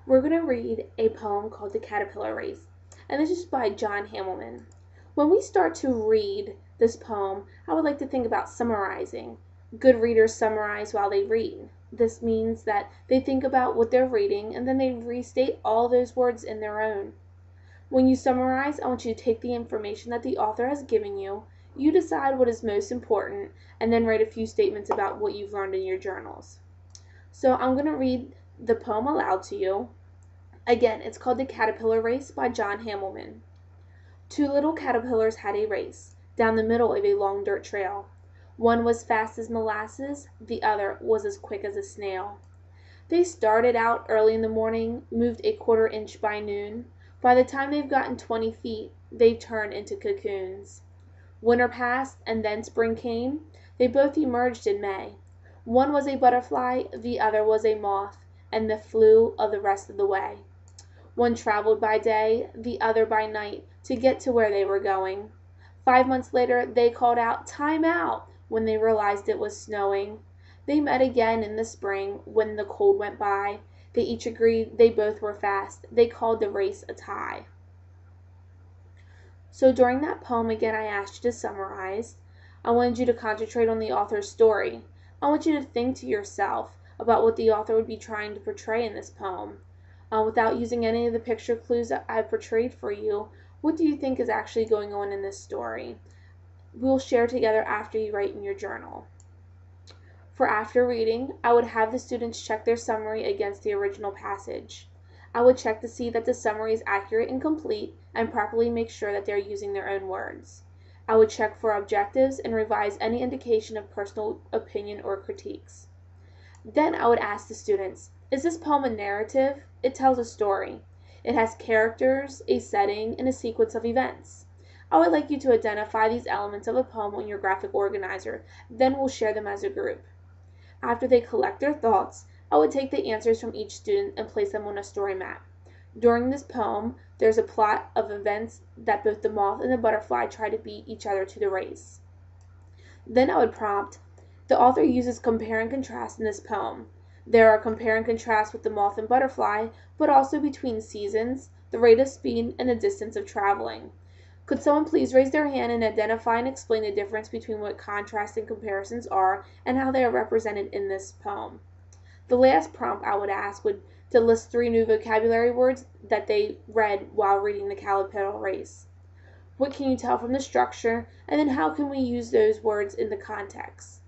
We're going to read a poem called The Caterpillar Race, and this is by John Hamilton. When we start to read this poem, I would like to think about summarizing. Good readers summarize while they read. This means that they think about what they're reading and then they restate all those words in their own. When you summarize, I want you to take the information that the author has given you, you decide what is most important, and then write a few statements about what you've learned in your journals. So I'm going to read the poem aloud to you. Again, it's called The Caterpillar Race by John Hamilton. Two little caterpillars had a race down the middle of a long dirt trail. One was fast as molasses, the other was as quick as a snail. They started out early in the morning, moved a quarter inch by noon. By the time they've gotten 20 feet, they've turned into cocoons. Winter passed, and then spring came. They both emerged in May. One was a butterfly, the other was a moth, and they flew the rest of the way. One traveled by day, the other by night, to get to where they were going. 5 months later, they called out, "Time out!" when they realized it was snowing. They met again in the spring when the cold went by. They each agreed they both were fast. They called the race a tie. So during that poem, again, I asked you to summarize. I wanted you to concentrate on the author's story. I want you to think to yourself about what the author would be trying to portray in this poem. Without using any of the picture clues that I've portrayed for you, what do you think is actually going on in this story? We'll share together after you write in your journal. For after reading, I would have the students check their summary against the original passage. I would check to see that the summary is accurate and complete and properly make sure that they're using their own words. I would check for objectives and revise any indication of personal opinion or critiques. Then I would ask the students, is this poem a narrative? It tells a story. It has characters, a setting, and a sequence of events. I would like you to identify these elements of a poem on your graphic organizer, then we'll share them as a group. After they collect their thoughts, I would take the answers from each student and place them on a story map. During this poem, there's a plot of events that both the moth and the butterfly try to beat each other to the race. Then I would prompt, the author uses compare and contrast in this poem. There are compare and contrast with the moth and butterfly, but also between seasons, the rate of speed, and the distance of traveling. Could someone please raise their hand and identify and explain the difference between what contrast and comparisons are and how they are represented in this poem? The last prompt I would ask would to list 3 new vocabulary words that they read while reading The Caterpillar Race. What can you tell from the structure, and then how can we use those words in the context?